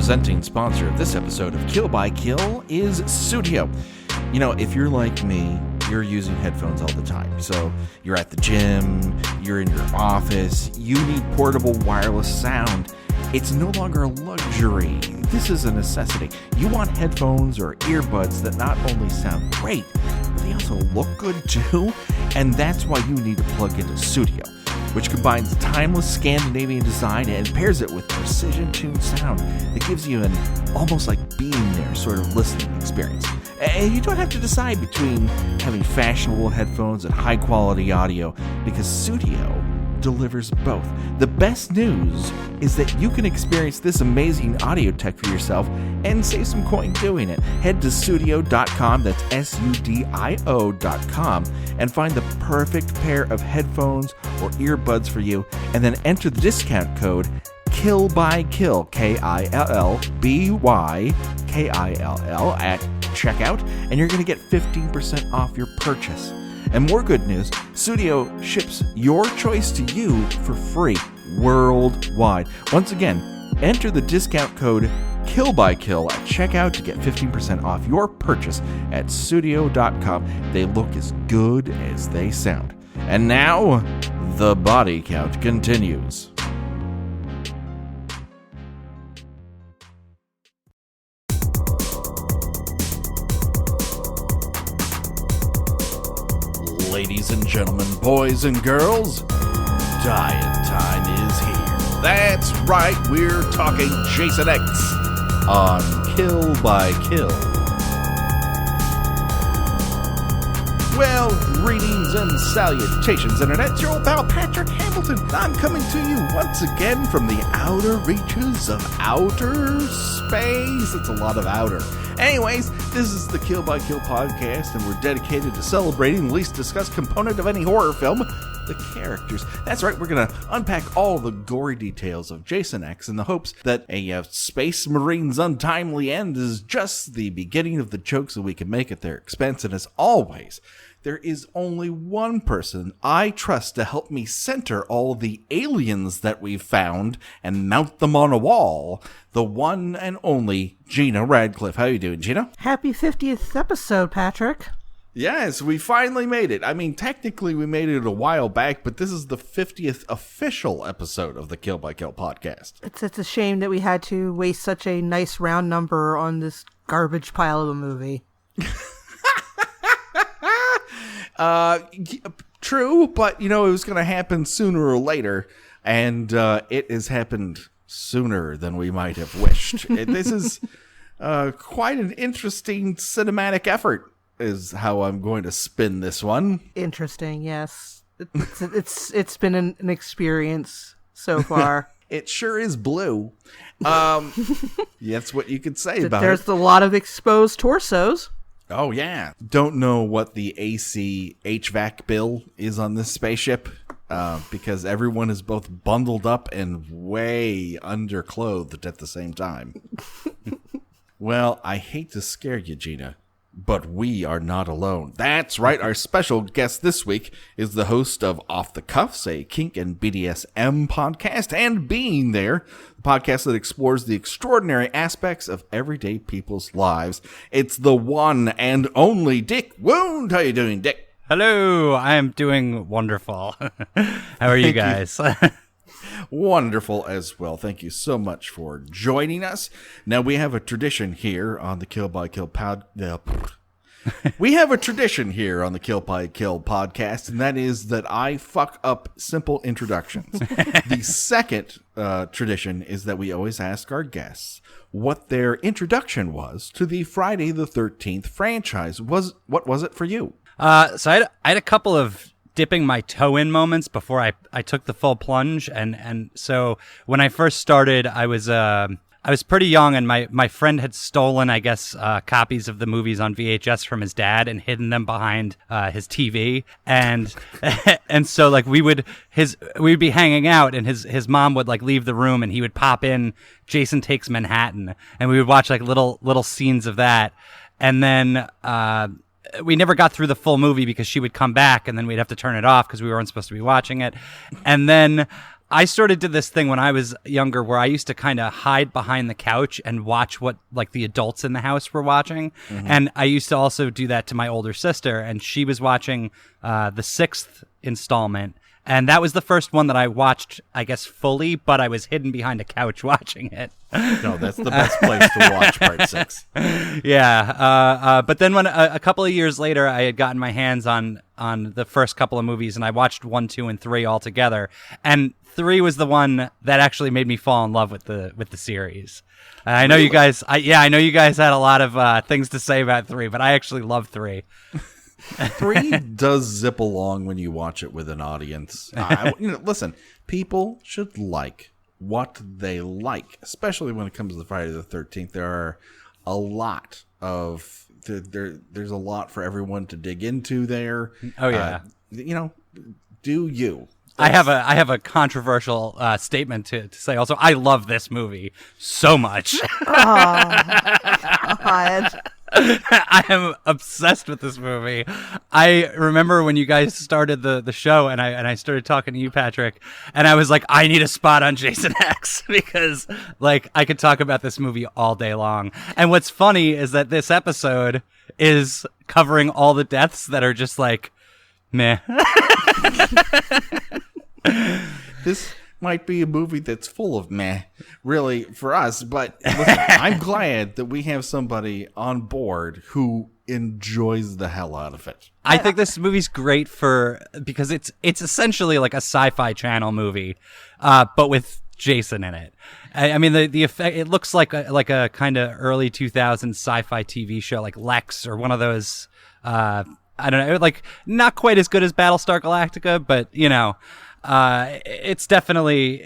presenting sponsor of this episode of Kill by Kill is Sudio. You know, if you're like me, you're using headphones all the time. So you're at the gym, you're in your office, you need portable wireless sound. It's no longer a luxury. This is a necessity. You want headphones or earbuds that not only sound great, but they also look good too. And that's why you need to plug into Sudio, which combines timeless Scandinavian design and pairs it with precision-tuned sound that gives you an almost like being there sort of listening experience. And you don't have to decide between having fashionable headphones and high-quality audio because Sudio delivers both. The best news is that you can experience this amazing audio tech for yourself and save some coin doing it. Head to sudio.com, that's sudio.com, and find the perfect pair of headphones or earbuds for you, and then enter the discount code KILLBYKILL, KILLBYKILL at checkout, and you're going to get 15% off your purchase. And more good news, Sudio ships your choice to you for free worldwide. Once again, enter the discount code KILLBYKILL at checkout to get 15% off your purchase at sudio.com. They look as good as they sound. And now, the body count continues. Ladies and gentlemen, boys and girls, diet time is here. That's right, we're talking Jason X on Kill by Kill. Well, greetings and salutations, Internet. It's your old pal Patrick Hamilton. I'm coming to you once again from the outer reaches of outer space. It's a lot of outer. Anyways, this is the Kill by Kill podcast, and we're dedicated to celebrating the least discussed component of any horror film, the characters. That's right, we're going to unpack all the gory details of Jason X in the hopes that a Space Marine's untimely end is just the beginning of the jokes that we can make at their expense. And as always, there is only one person I trust to help me center all the aliens that we've found and mount them on a wall. The one and only Gina Radcliffe. How you doing, Gina? Happy 50th episode, Patrick. Yes, we finally made it. I mean, technically we made it a while back, but this is the 50th official episode of the Kill by Kill podcast. It's a shame that we had to waste such a nice round number on this garbage pile of a movie. True, but you know, it was going to happen sooner or later, and it has happened sooner than we might have wished. This is quite an interesting cinematic effort, is how I'm going to spin this one. Interesting, yes. It's been an experience so far. It sure is blue. That's what you could say about it. There's a lot of exposed torsos. Oh, yeah. Don't know what the AC HVAC bill is on this spaceship, because everyone is both bundled up and way underclothed at the same time. Well, I hate to scare you, Gina, but we are not alone. That's right. Our special guest this week is the host of Off the Cuffs, a kink and BDSM podcast, and Being There, the podcast that explores the extraordinary aspects of everyday people's lives. It's the one and only Dick Wound. How you doing, Dick? Hello. I am doing wonderful. How are you guys? Wonderful as well. Thank you so much for joining us. Now, we have a tradition here on the Kill by Kill We have a tradition here on the Kill by Kill podcast, and that is that I fuck up simple introductions. The second tradition is that we always ask our guests what their introduction was to the Friday the 13th franchise. What was it for you? So I had a couple of dipping my toe in moments before I took the full plunge, and so when I first started, I was pretty young, and my friend had stolen, I guess, copies of the movies on VHS from his dad and hidden them behind his TV, and and so like we'd be hanging out, and his mom would like leave the room, and he would pop in Jason Takes Manhattan, and we would watch like little scenes of that, and then we never got through the full movie because she would come back and then we'd have to turn it off because we weren't supposed to be watching it. And then I sort of did this thing when I was younger where I used to kind of hide behind the couch and watch what like the adults in the house were watching. And I used to also do that to my older sister, and she was watching the sixth installment. And that was the first one that I watched, I guess, fully, but I was hidden behind a couch watching it. No, that's the best place to watch part 6. Yeah. But then when a couple of years later, I had gotten my hands on the first couple of movies, and I watched 1, 2, and 3 all together. And 3 was the one that actually made me fall in love with the series. I know you guys. I know you guys had a lot of things to say about 3, but I actually love 3. 3 does zip along when you watch it with an audience. Listen, people should like what they like, especially when it comes to the Friday the 13th. There are a lot of there's a lot for everyone to dig into there. Oh yeah, do you? I have a controversial statement to say. Also, I love this movie so much. God. I am obsessed with this movie. I remember when you guys started the show, and I started talking to you, Patrick, and I was like, I need a spot on Jason X because like I could talk about this movie all day long. And what's funny is that this episode is covering all the deaths that are just like meh. This might be a movie that's full of meh, really, for us. But listen, I'm glad that we have somebody on board who enjoys the hell out of it. I think this movie's great because it's essentially like a Sci-Fi Channel movie, but with Jason in it. I mean, the effect, it looks like a kind of early 2000s sci-fi TV show, like Lex or one of those. I don't know, like not quite as good as Battlestar Galactica, but you know. It's definitely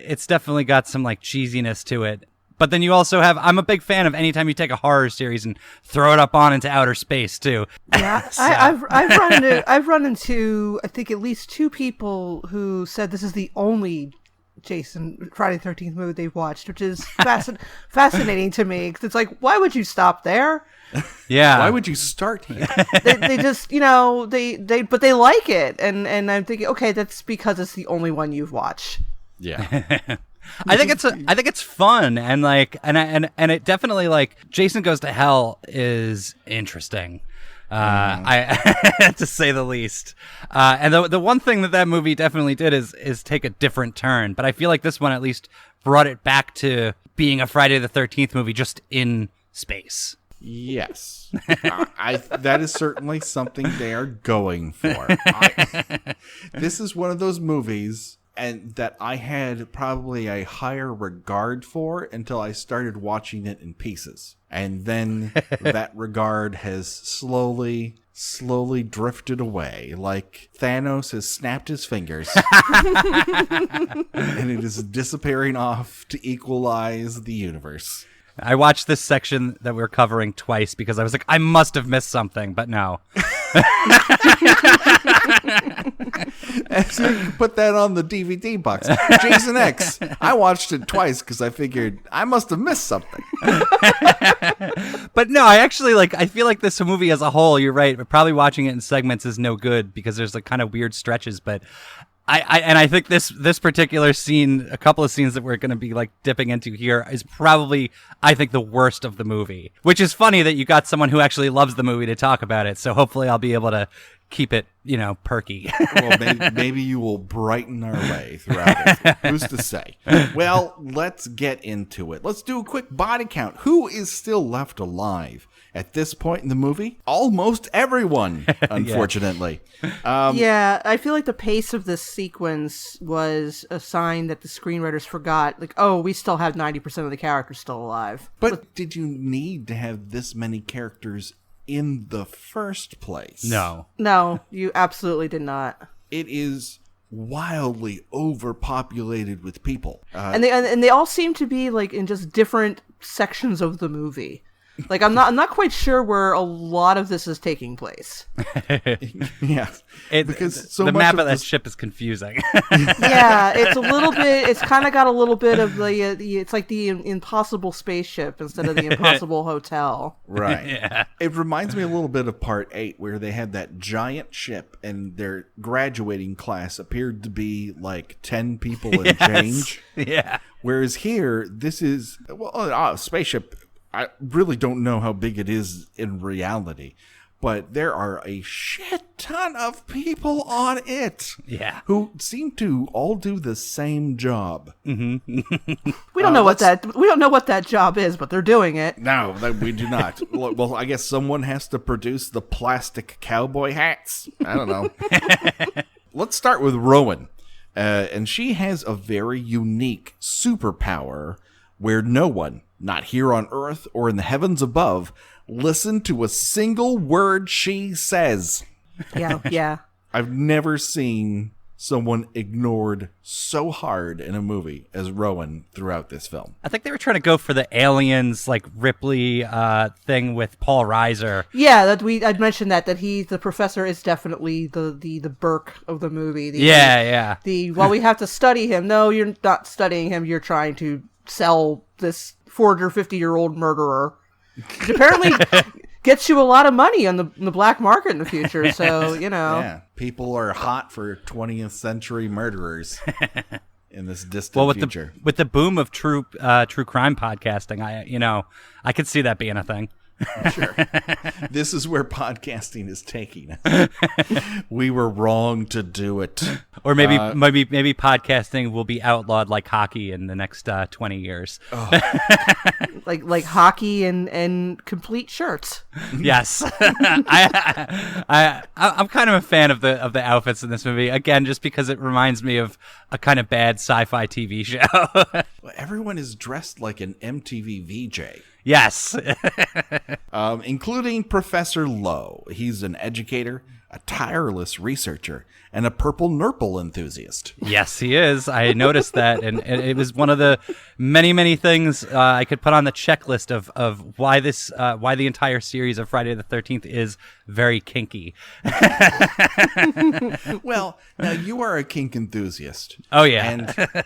got some like cheesiness to it. But then you also have, I'm a big fan of anytime you take a horror series and throw it up on into outer space too. Yeah, so. I've run into I think at least 2 people who said this is the only Jason Friday the 13th movie they've watched, which is fascinating to me. 'Cause it's like, why would you stop there? Yeah. Why would you start here? they just, but they like it, and I'm thinking, okay, that's because it's the only one you've watched. Yeah. I think it's fun, and like and it definitely, like, Jason Goes to Hell is interesting. I to say the least. And the one thing that movie definitely did is take a different turn, but I feel like this one at least brought it back to being a Friday the 13th movie just in space. Yes, that is certainly something they are going for. This is one of those movies and that I had probably a higher regard for until I started watching it in pieces. And then that regard has slowly drifted away, like Thanos has snapped his fingers. And it is disappearing off to equalize the universe. I watched this section that we're covering twice because I was like, I must have missed something, but no. So you can put that on the DVD box. Jason X. I watched it twice because I figured I must have missed something. But no, I actually I feel like this movie as a whole, you're right, but probably watching it in segments is no good because there's like kind of weird stretches, but I think this particular scene, a couple of scenes that we're going to be like dipping into here, is probably, I think, the worst of the movie. Which is funny that you got someone who actually loves the movie to talk about it. So hopefully I'll be able to keep it, perky. Well, maybe you will brighten our way throughout it. Who's to say? Well, let's get into it. Let's do a quick body count. Who is still left alive at this point in the movie? Almost everyone, unfortunately. Yeah, I feel like the pace of this sequence was a sign that the screenwriters forgot, like, oh, we still have 90% of the characters still alive. But did you need to have this many characters in the first place? No, you absolutely did not. It is wildly overpopulated with people. And they all seem to be like in just different sections of the movie. Like I'm not quite sure where a lot of this is taking place. Yeah, Because the map of that ship is confusing. Yeah, it's a little bit. It's kind of got a little bit of the it's like the Impossible Spaceship instead of the Impossible Hotel. Right. Yeah. It reminds me a little bit of Part 8, where they had that giant ship and their graduating class appeared to be like 10 people and change. Yeah. Whereas here, this is, well, a spaceship, I really don't know how big it is in reality, but there are a shit ton of people on it. Yeah. Who seem to all do the same job. We don't know what that job is, but they're doing it. No, we do not. Well, I guess someone has to produce the plastic cowboy hats. I don't know. Let's start with Rowan. And she has a very unique superpower where no one, not here on Earth or in the heavens above, listen to a single word she says. Yeah. I've never seen someone ignored so hard in a movie as Rowan throughout this film. I think they were trying to go for the aliens, like Ripley thing with Paul Reiser. Yeah, I'd mentioned that the professor is definitely the Burke of the movie. Yeah. While we have to study him. No, you're not studying him. You're trying to sell this 450-year-old murderer, which apparently gets you a lot of money on the black market in the future. So Yeah, people are hot for 20th century murderers in this distant future. With the boom of true crime podcasting, I could see that being a thing. Sure. This is where podcasting is taking us. We were wrong to do it. Or maybe podcasting will be outlawed like hockey in the next 20 years. like hockey and complete shirts. Yes. I'm kind of a fan of the outfits in this movie, again, just because it reminds me of a kind of bad sci-fi TV show. Everyone is dressed like an MTV VJ. Yes. Including Professor Lowe. He's an educator, a tireless researcher, and a purple nurple enthusiast. Yes, he is. I noticed that, and it was one of the many, many things I could put on the checklist of why the entire series of Friday the 13th is very kinky. Well, now you are a kink enthusiast. Oh, yeah.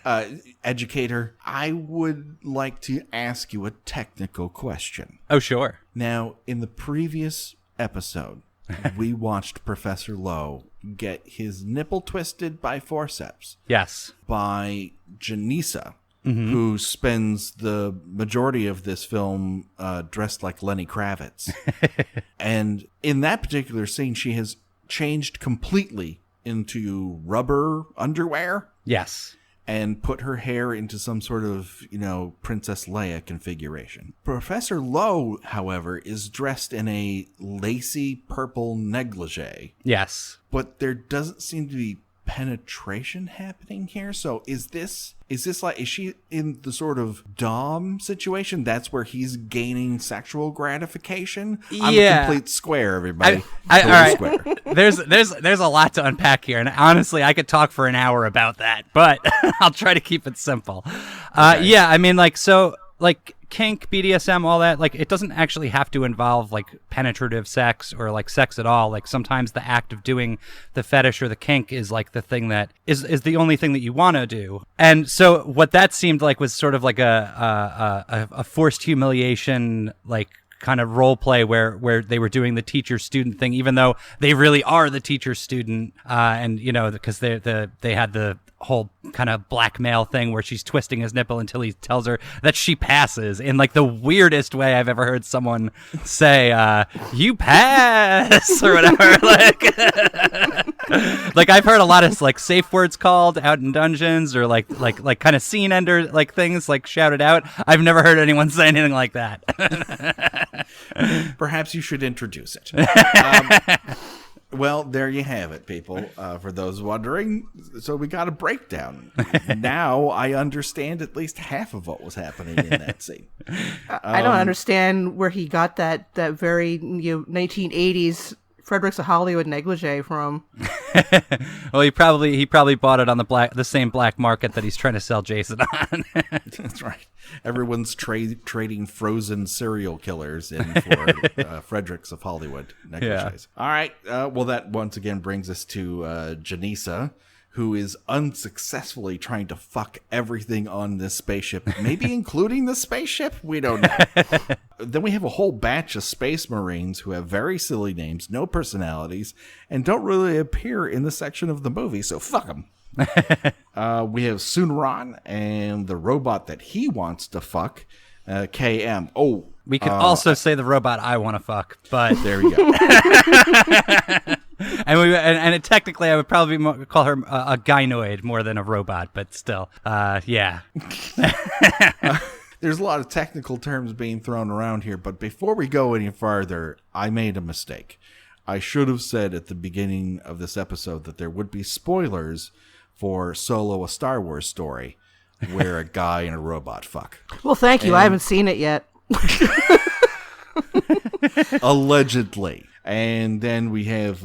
And educator, I would like to ask you a technical question. Oh, sure. Now, in the previous episode, we watched Professor Lowe get his nipple twisted by forceps. Yes. By Janissa, who spends the majority of this film dressed like Lenny Kravitz. And in that particular scene, she has changed completely into rubber underwear. Yes. And put her hair into some sort of, Princess Leia configuration. Professor Lowe, however, is dressed in a lacy purple negligee. Yes. But there doesn't seem to be penetration happening here. So is she in the sort of dom situation? That's where he's gaining sexual gratification? I'm a complete square, everybody. All right. Square. There's a lot to unpack here, and honestly, I could talk for an hour about that, but I'll try to keep it simple. Okay. Yeah, I mean, kink, BDSM, all that, it doesn't actually have to involve penetrative sex or sex at all. Sometimes the act of doing the fetish or the kink is the thing that is the only thing that you want to do. And so what that seemed like was sort of a forced humiliation, kind of role play where they were doing the teacher student thing, even though they really are the teacher student, and because they had the whole kind of blackmail thing where she's twisting his nipple until he tells her that she passes in the weirdest way I've ever heard someone say, you pass or whatever. I've heard a lot of safe words called out in dungeons or kind of scene ender things shouted out. I've never heard anyone say anything like that. Perhaps you should introduce it. Well, there you have it, people. For those wondering, so we got a breakdown. Now I understand at least half of what was happening in that scene. I don't understand where he got that very 1980s Fredericks of Hollywood negligee from? Well, he probably bought it on the same black market that he's trying to sell Jason on. That's right. Everyone's trading frozen serial killers in for Fredericks of Hollywood negligees. All right. Well, that once again brings us to Janisa, who is unsuccessfully trying to fuck everything on this spaceship, maybe including the spaceship? We don't know. Then we have a whole batch of space marines who have very silly names, no personalities, and don't really appear in the section of the movie, so fuck them. We have Sunran and the robot that he wants to fuck, KM. Oh, we could also say the robot I want to fuck, but there you go. and technically, I would probably call her a gynoid more than a robot, but still, yeah. There's a lot of technical terms being thrown around here, but before we go any farther, I made a mistake. I should have said at the beginning of this episode that there would be spoilers for Solo: A Star Wars Story, where a guy and a robot fuck. Well, thank you. I haven't seen it yet. Allegedly. And then we have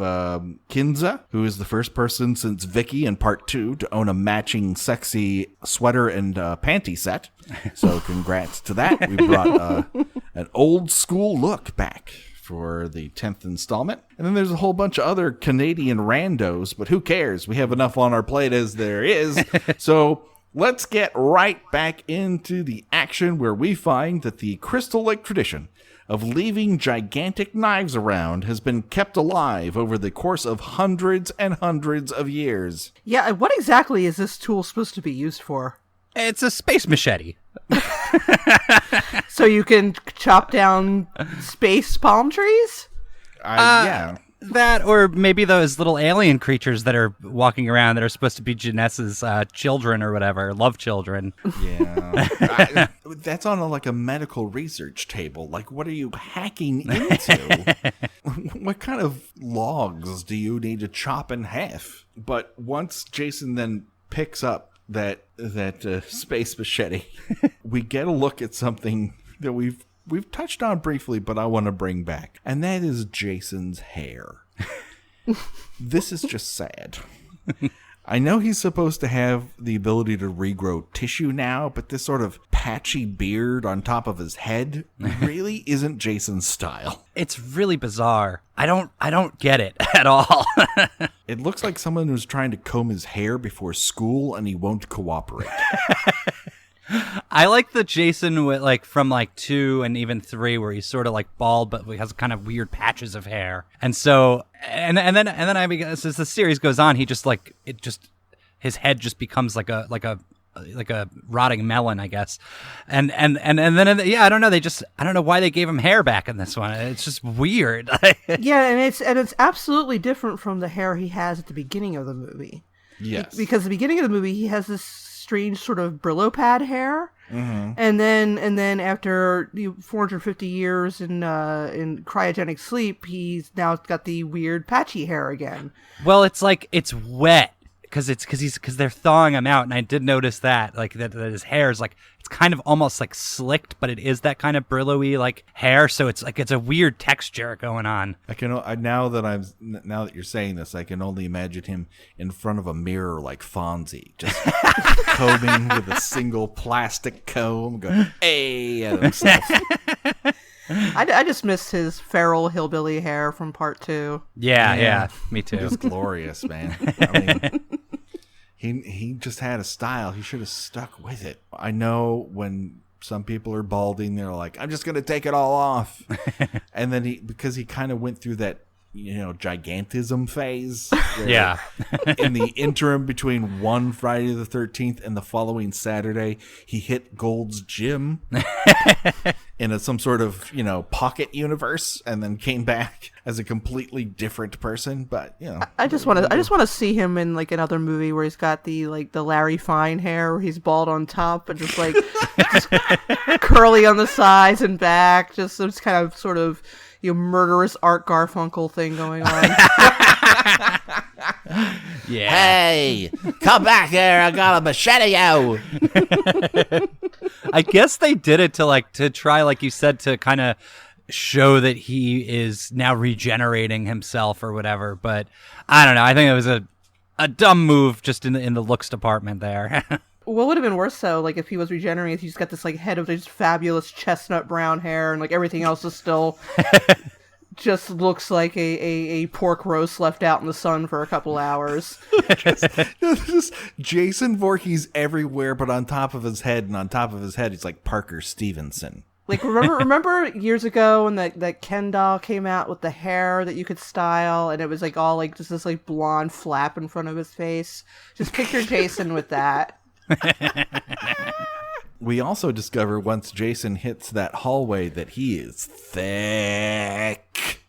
Kinza, who is the first person since Vicky in Part 2 to own a matching sexy sweater and panty set. So congrats to that. We brought an old school look back for the 10th installment. And then there's a whole bunch of other Canadian randos, but who cares? We have enough on our plate as there is. So let's get right back into the action, where we find that the Crystal Lake tradition of leaving gigantic knives around has been kept alive over the course of hundreds and hundreds of years. Yeah, what exactly is this tool supposed to be used for? It's a space machete. So you can chop down space palm trees? Yeah. That, or maybe those little alien creatures that are walking around that are supposed to be Janessa's children or whatever, love children. Yeah. That's on like a medical research table. Like, what are you hacking into? What kind of logs do you need to chop in half? But once Jason then picks up that space machete, we get a look at something that we've touched on briefly, but I want to bring back. And that is Jason's hair. This is just sad. I know he's supposed to have the ability to regrow tissue now, but this sort of patchy beard on top of his head really isn't Jason's style. It's really bizarre. I don't get it at all. It looks like someone was trying to comb his hair before school and he won't cooperate. I like the Jason with from 2 and even 3 where he's sort of like bald but he has kind of weird patches of hair. And so and then I guess as the series goes on, he just his head just becomes like a rotting melon, I guess. And then yeah, I don't know, I don't know why they gave him hair back in this one. It's just weird. Yeah, and it's absolutely different from the hair he has at the beginning of the movie. Yes. Because at the beginning of the movie he has this strange sort of Brillo pad hair, and then after 450 years in cryogenic sleep, he's now got the weird patchy hair again. Well, it's wet because they're thawing him out, and I did notice that that his hair is it's kind of almost slicked, but it is that kind of Brillo-y hair, so it's a weird texture going on. Now that you're saying this, I can only imagine him in front of a mirror like Fonzie, just combing with a single plastic comb, going "Hey" at himself. I just missed his feral hillbilly hair from Part 2. Yeah, me too. It was glorious, man. I mean, he just had a style. He should have stuck with it. I know when some people are balding, they're like, I'm just going to take it all off. And then because he kind of went through that, gigantism phase. Yeah. In the interim between one Friday the 13th and the following Saturday, he hit Gold's Gym in some sort of, pocket universe, and then came back as a completely different person. But, I just want to see him in another movie where he's got the Larry Fine hair, where he's bald on top and just just curly on the sides and back. Just it's kind of sort of murderous Art Garfunkel thing going on. Yeah. Hey, come back here! I got a machete out. I guess they did it to try, like you said, to kind of show that he is now regenerating himself or whatever. But I don't know. I think it was a dumb move just in the looks department there. What would have been worse though, like if he was regenerating, if he's got this like head of just fabulous chestnut brown hair, and like everything else is still just looks like a pork roast left out in the sun for a couple hours. Just Jason Voorhees everywhere, but on top of his head, and on top of his head, it's like Parker Stevenson. Like remember years ago when that Ken doll came out with the hair that you could style, and it was like all like just this like blonde flap in front of his face. Just picture Jason with that. We also discover once Jason hits that hallway that he is thick.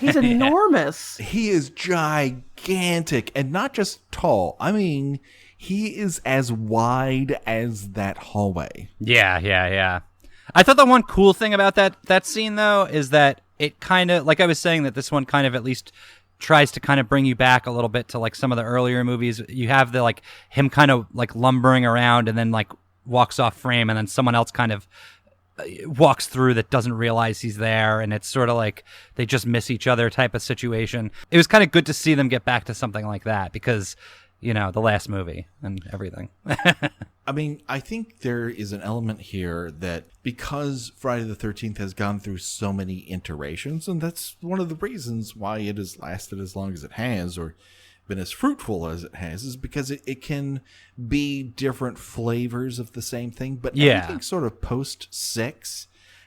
He's enormous. He is gigantic, and not just tall. I mean, he is as wide as that hallway. Yeah. I thought the one cool thing about that scene, though, is that it kind of, like I was saying, that this one kind of at least tries to kind of bring you back a little bit to like some of the earlier movies. You have the like him kind of like lumbering around and then like walks off frame, and then someone else kind of walks through that doesn't realize he's there, and it's sort of like they just miss each other type of situation. It was kind of good to see them get back to something like that because, you know, the last movie and everything. I mean, I think there is an element here that because Friday the 13th has gone through so many iterations, and that's one of the reasons why it has lasted as long as it has, or been as fruitful as it has, is because it can be different flavors of the same thing. But everything sort of post-6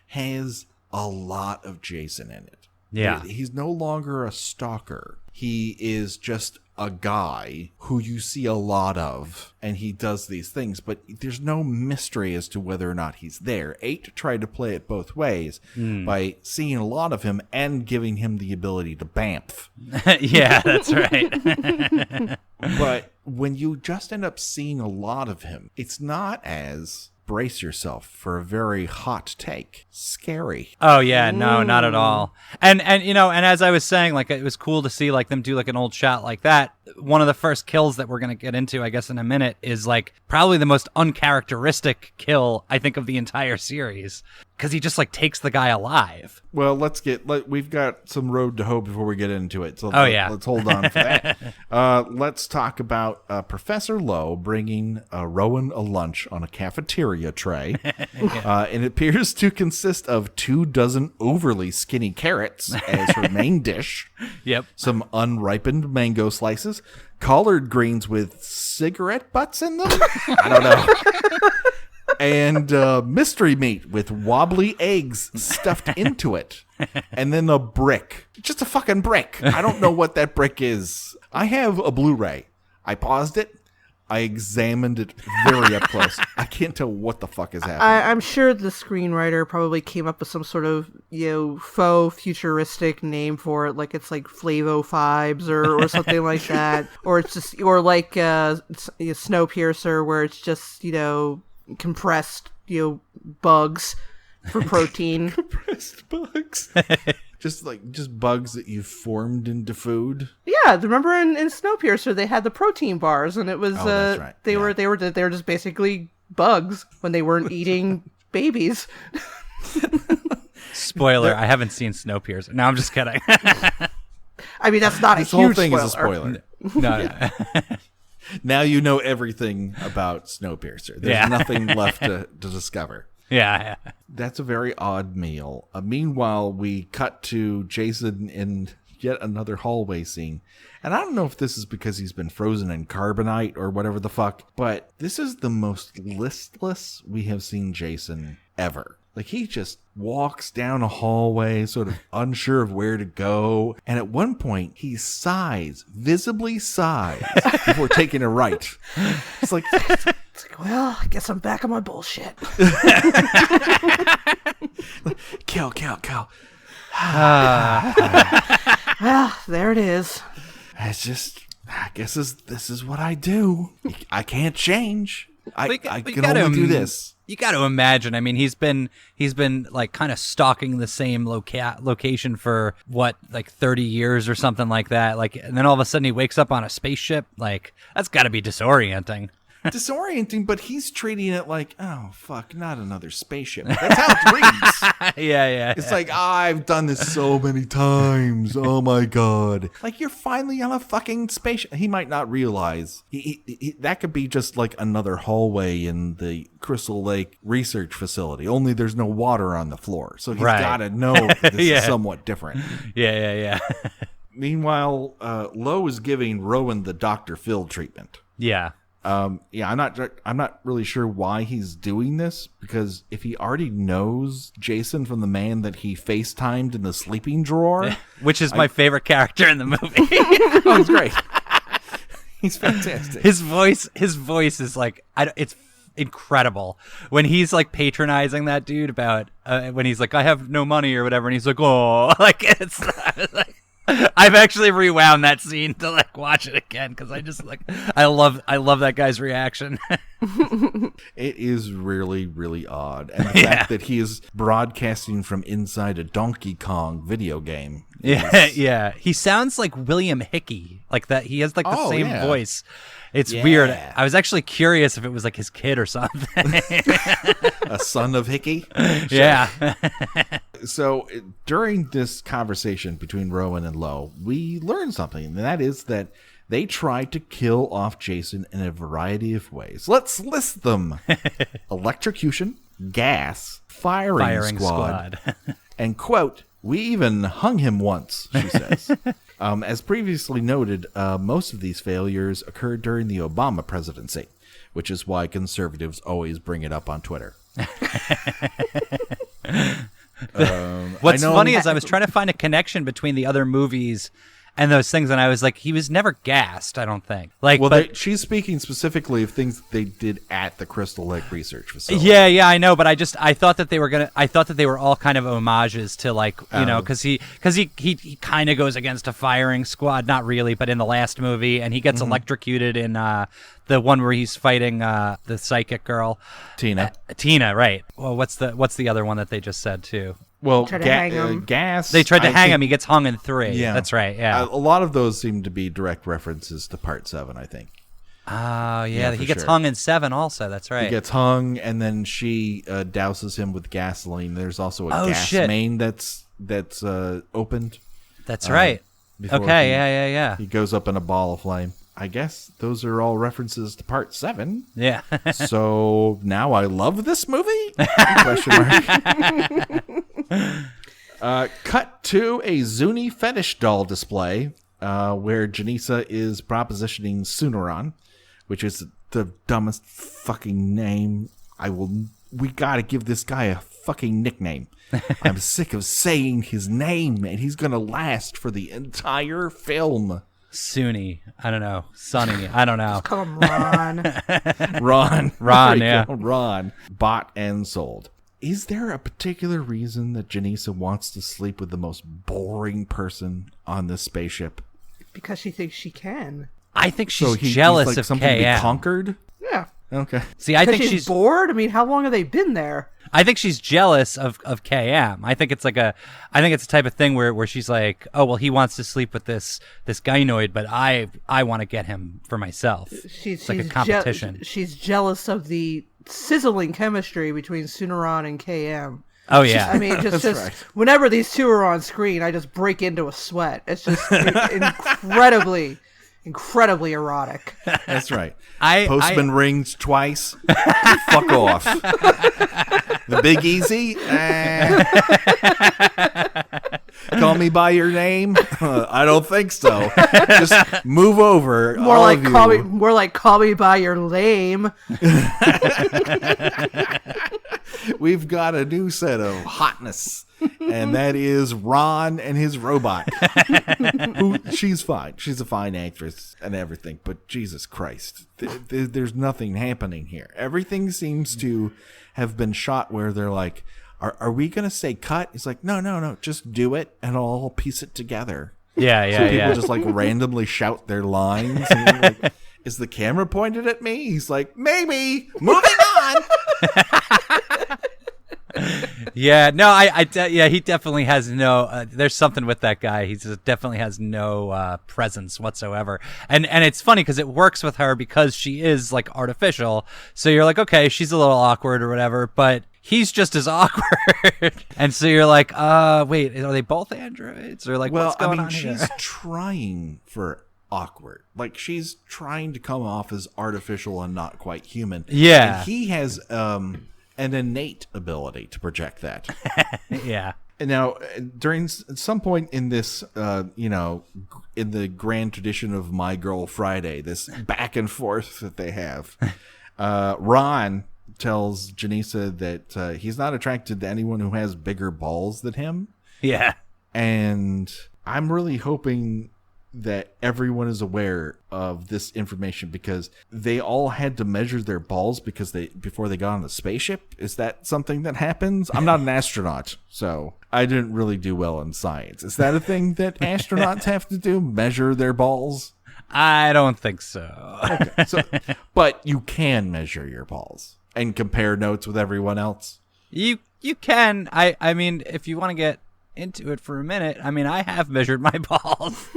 has a lot of Jason in it. Yeah. He's no longer a stalker. He is just a guy who you see a lot of, and he does these things, but there's no mystery as to whether or not he's there. 8 tried to play it both ways by seeing a lot of him and giving him the ability to bamf. Yeah, that's right. But when you just end up seeing a lot of him, it's not as, brace yourself for a very hot take, scary. Oh yeah, no, not at all. And you know, and as I was saying, like it was cool to see like them do like an old shot like that. One of the first kills that we're gonna get into, I guess, in a minute, is like probably the most uncharacteristic kill I think of the entire series, because he just like takes the guy alive. Well, we've got some road to hoe before we get into it. So let's hold on for that. Let's talk about Professor Lowe bringing Rowan a lunch on a cafeteria tray. And it appears to consist of 24 overly skinny carrots as her main dish. Yep. Some unripened mango slices, collard greens with cigarette butts in them. I don't know. And mystery meat with wobbly eggs stuffed into it. And then a brick. Just a fucking brick. I don't know what that brick is. I have a Blu-ray. I paused it. I examined it very up close. I can't tell what the fuck is happening. I'm sure the screenwriter probably came up with some sort of, faux futuristic name for it, like it's like Flavo-Fibes or something like that, or it's just, or like Snowpiercer, where it's just compressed bugs for protein. Compressed bugs. Just bugs that you've formed into food. Yeah, remember in Snowpiercer they had the protein bars, and it was that's right. They were just basically bugs when they weren't eating babies. Spoiler: I haven't seen Snowpiercer. No, I'm just kidding. I mean, that's not this a huge whole thing spoiler. is a spoiler. No. Now you know everything about Snowpiercer. There's nothing left to discover. Yeah. That's a very odd meal. Meanwhile, we cut to Jason in yet another hallway scene. And I don't know if this is because he's been frozen in carbonite or whatever the fuck, but this is the most listless we have seen Jason ever. Like, he just walks down a hallway, sort of unsure of where to go. And at one point, he visibly sighs, before taking a right. It's like, well, I guess I'm back on my bullshit. Kill. Well, there it is. It's just, I guess this is what I do. I can't change. I can only do this. You got to imagine. I mean, he's been like kind of stalking the same location for what, like 30 years or something like that. Like, and then all of a sudden he wakes up on a spaceship. Like, that's got to be disorienting. disorienting, but he's treating it like, oh, fuck, not another spaceship. That's how it reads. Yeah. It's like, I've done this so many times. Oh, my God. Like, you're finally on a fucking spaceship. He might not realize. That could be just like another hallway in the Crystal Lake research facility, only there's no water on the floor. So he's got to know that this is somewhat different. Yeah. Meanwhile, Lo is giving Rowan the Dr. Phil treatment. Yeah. I'm not really sure why he's doing this, because if he already knows Jason from the man that he FaceTimed in the sleeping drawer, which is my favorite character in the movie. Oh, he's great. He's fantastic. His voice is like, it's incredible when he's like patronizing that dude about when he's like, I have no money or whatever, and he's like, oh, like it's like, I've actually rewound that scene to like watch it again because I just like I love that guy's reaction. It is really, really odd, and the fact that he is broadcasting from inside a Donkey Kong video game. Yeah. He sounds like William Hickey, like that. He has like the same voice. It's weird. I was actually curious if it was like his kid or something. A son of Hickey? Yeah. So during this conversation between Rowan and Lo, we learned something, and that is that they tried to kill off Jason in a variety of ways. Let's list them. Electrocution, gas, firing squad. And, quote, we even hung him once, she says. As previously noted, most of these failures occurred during the Obama presidency, which is why conservatives always bring it up on Twitter. What's funny is I was trying to find a connection between the other movies and those things, and I was like, he was never gassed, I don't think. Like, well, she's speaking specifically of things they did at the Crystal Lake Research Facility. Yeah, I know, but I thought that they were all kind of homages to, like, you know, because he kind of goes against a firing squad, not really, but in the last movie, and he gets electrocuted in the one where he's fighting the psychic girl, Tina, right? Well, what's the other one that they just said too? Well, gas. They tried to hang him. He gets hung in 3. Yeah, that's right. Yeah, a lot of those seem to be direct references to Part 7, I think. Oh, yeah, he gets hung in 7 also. That's right. He gets hung, and then she douses him with gasoline. There's also a gas main that's opened. That's right. Okay, yeah. He goes up in a ball of flame. I guess those are all references to Part 7. Yeah. So now I love this movie? Question mark. Cut to a Zuni fetish doll display where Janissa is propositioning Sunaran, which is the dumbest fucking name. We gotta give this guy a fucking nickname. I'm sick of saying his name, and he's gonna last for the entire film. Suni, I don't know. Sonny, I don't know. Just call him Ron. Ron, yeah. Ron, bought and sold. Is there a particular reason that Janissa wants to sleep with the most boring person on this spaceship? Because she thinks she can. I think she's jealous he's like of something to be KM. conquered? Yeah. Okay. See, I think she's bored. I mean, how long have they been there? I think she's jealous of KM. I think it's a type of thing where she's like, oh well, he wants to sleep with this gynoid, but I want to get him for myself. It's like a competition. She's jealous of the sizzling chemistry between Sunaran and KM. Oh yeah. I mean, just right. Whenever these two are on screen, I just break into a sweat. It's just incredibly erotic. That's right. Postman rings twice. Fuck off. The Big Easy. Call me by your name. I don't think so. Just move over. More like call me by your lame. We've got a new set of hotness, and that is Ron and his robot. She's fine. She's a fine actress and everything, but Jesus Christ, there's nothing happening here. Everything seems to have been shot where they're like, are we going to say cut? He's like, no, just do it, and I'll piece it together. Yeah. So people just like randomly shout their lines. And you're like, is the camera pointed at me? He's like, maybe. Moving on. Yeah, no, yeah, he definitely has no. There's something with that guy. He just definitely has no presence whatsoever. And it's funny because it works with her because she is like artificial. So you're like, okay, she's a little awkward or whatever, but he's just as awkward. And so you're like, wait, are they both androids or like what's going on here? She's trying for awkward. Like she's trying to come off as artificial and not quite human. Yeah. And he has an innate ability to project that. Yeah. And now, during some point in this, in the grand tradition of My Girl Friday, this back and forth that they have, Ron tells Janisa that he's not attracted to anyone who has bigger balls than him. Yeah. And I'm really hoping that everyone is aware of this information because they all had to measure their balls before they got on the spaceship. Is that something that happens? I'm not an astronaut, so I didn't really do well in science. Is that a thing that astronauts have to do? Measure their balls? I don't think so. Okay, but you can measure your balls and compare notes with everyone else. You can. I mean, if you want to get into it for a minute, I mean, I have measured my balls.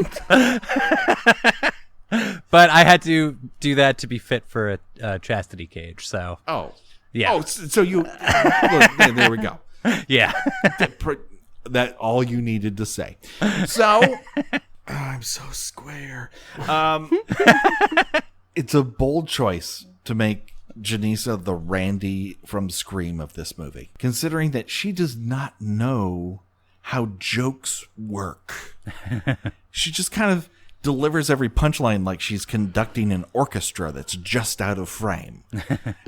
But I had to do that to be fit for a chastity cage, so. Oh. Yeah. Oh, so you look, there we go. Yeah. That all you needed to say. So I'm so square. It's a bold choice to make Janisa the Randy from Scream of this movie, considering that she does not know how jokes work. She just kind of delivers every punchline like she's conducting an orchestra that's just out of frame.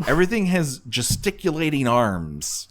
Everything has gesticulating arms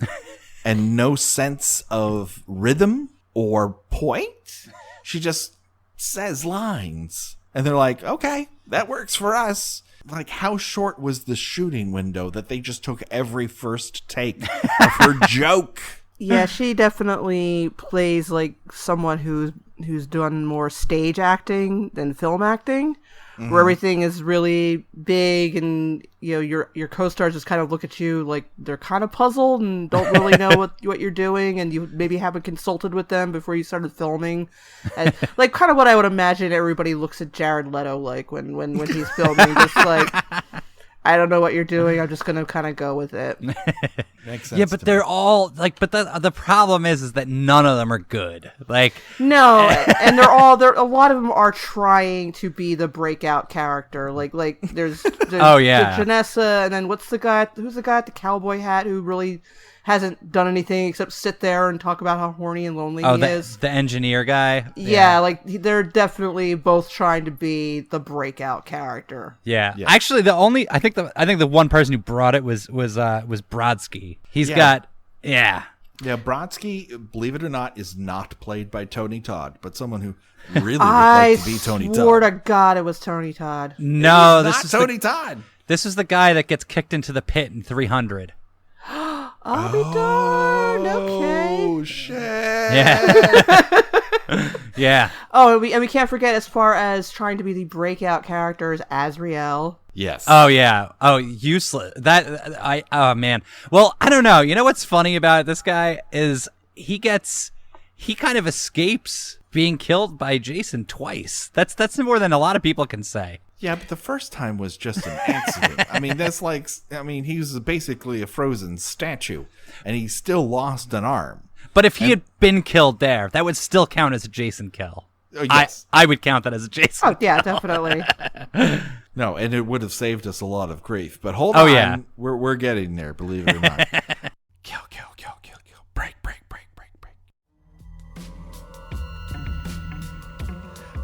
and no sense of rhythm or point. She just says lines. And they're like, okay, that works for us. Like, how short was the shooting window that they just took every first take of her joke? Yeah, she definitely plays like someone who's done more stage acting than film acting, where everything is really big and your co-stars just kind of look at you like they're kind of puzzled and don't really know what you're doing, and you maybe haven't consulted with them before you started filming, and like kind of what I would imagine everybody looks at Jared Leto like when he's filming, just like, I don't know what you're doing. I'm just going to kind of go with it. Makes sense. Yeah, but they're all like, but the problem is that none of them are good. Like, no, and a lot of them are trying to be the breakout character. Like there's oh yeah, Janessa, and then who's the guy at the cowboy hat who really hasn't done anything except sit there and talk about how horny and lonely he is. The engineer guy. Yeah, like they're definitely both trying to be the breakout character. Yeah. Actually, I think the one person who brought it was Brodsky. He's got Yeah, Brodsky, believe it or not, is not played by Tony Todd, but someone who really would like to be Tony Todd. I swore to God it was Tony Todd. No, this is not Tony Todd. This is the guy that gets kicked into the pit in 300. I'll be darned. Okay. Oh shit. Yeah. Yeah. Oh, and we can't forget, as far as trying to be the breakout characters, Azrael. Yes. Oh yeah. Oh, useless. Oh man. Well, I don't know. You know what's funny about this guy is he kind of escapes being killed by Jason twice. That's more than a lot of people can say. Yeah, but the first time was just an accident. I mean, he was basically a frozen statue, and he still lost an arm. But if he had been killed there, that would still count as a Jason kill. Yes. I would count that as a Jason. Oh, yeah, definitely. No, and it would have saved us a lot of grief. But hold on. Yeah. We're getting there, believe it or not. Kill. Break.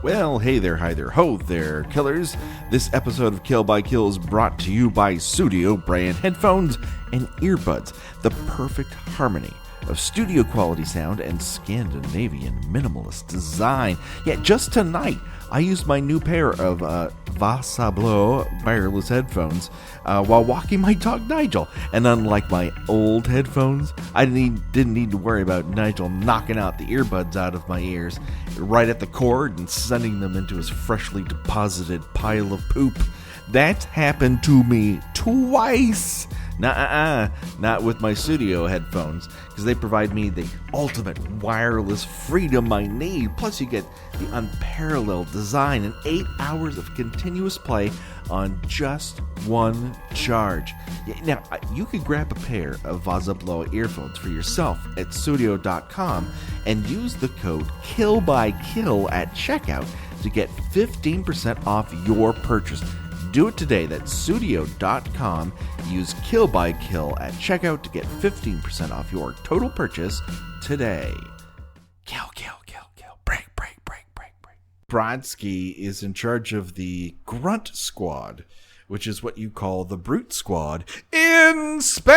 Well, hey there, hi there, ho there, killers. This episode of Kill by Kill is brought to you by Studio brand headphones and earbuds, the perfect harmony of studio quality sound and Scandinavian minimalist design. Yet just tonight, I used my new pair of Vasablo wireless headphones while walking my dog Nigel. And unlike my old headphones, I didn't need to worry about Nigel knocking out the earbuds out of my ears right at the cord and sending them into his freshly deposited pile of poop. That's happened to me twice. Not with my studio headphones, because they provide me the ultimate wireless freedom I need. Plus, you get the unparalleled design and 8 hours of continuous play on just one charge. Now, you could grab a pair of Vazabloa earphones for yourself at Studio.com and use the code KILLBYKILL at checkout to get 15% off your purchase. Do it today. That's Studio.com. Use KILLBYKILL at checkout to get 15% off your total purchase today. Kill. Break. Brodsky is in charge of the Grunt Squad, which is what you call the Brute Squad in space!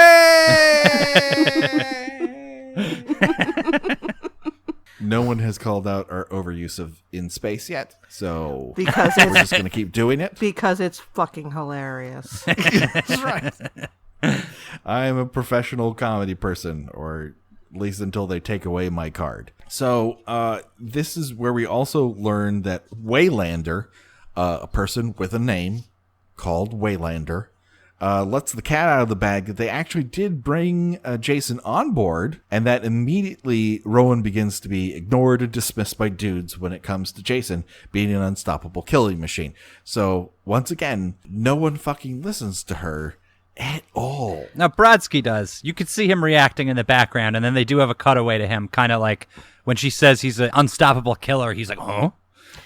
No one has called out our overuse of in space yet, so Because we're it's just going to keep doing it. because it's fucking hilarious. That's right. I am a professional comedy person, or at least until they take away my card. So this is where we also learn that Waylander, a person with a name called Waylander, lets the cat out of the bag that they actually did bring Jason on board, and that immediately Rowan begins to be ignored and dismissed by dudes when it comes to Jason being an unstoppable killing machine. So once again, no one fucking listens to her at all. Now, Brodsky does. You could see him reacting in the background, and then they do have a cutaway to him, kind of like when she says he's an unstoppable killer, he's like, huh?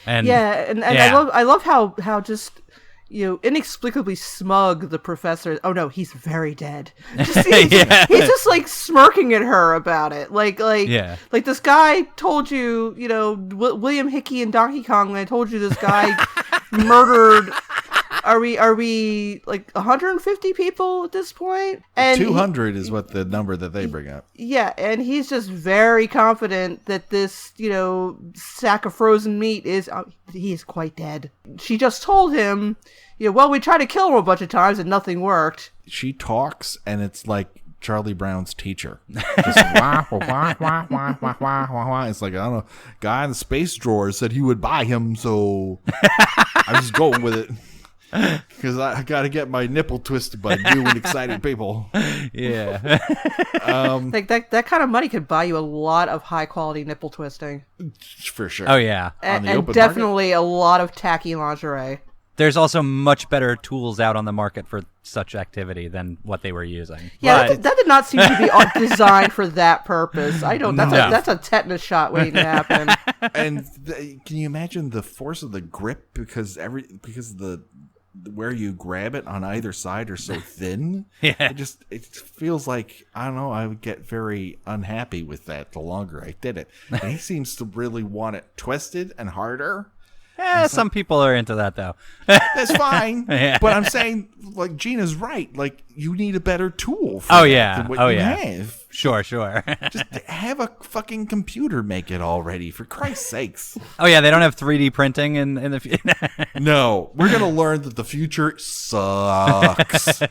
And and I love how just, you know, inexplicably smug the professor. Oh no, he's very dead. Just, he's just like smirking at her about it. Like this guy told you, you know, William Hickey and Donkey Kong. I told you this guy murdered. Are we like 150 people at this point? And 200 is what the number that they bring up. Yeah, and he's just very confident that this, you know, sack of frozen meat is he is quite dead. She just told him, you know, well, we tried to kill him a bunch of times and nothing worked. She talks, and it's like Charlie Brown's teacher. Just wah, wah, wah, wah, wah, wah, wah, wah. It's like, I don't know, guy in the space drawer said he would buy him, so I'm just going with it. Because I got to get my nipple twisted by new and excited people. Yeah. Like that kind of money could buy you a lot of high quality nipple twisting. For sure. Oh, yeah. On the And open definitely a lot of tacky lingerie. There's also much better tools out on the market for such activity than what they were using. Yeah, But- that did not seem to be designed for that purpose. I don't. That's a tetanus shot waiting to happen. And can you imagine the force of the grip because the where you grab it on either side are so thin? Yeah. It feels like, I don't know, I would get very unhappy with that the longer I did it. And he seems to really want it twisted and harder. Some people are into that, though. That's fine. Yeah. But I'm saying, like, Gina's right. Like, you need a better tool for than what you have. Sure. Just have a fucking computer make it already, for Christ's sakes. Oh, yeah, they don't have 3D printing in the future. No, we're going to learn that the future sucks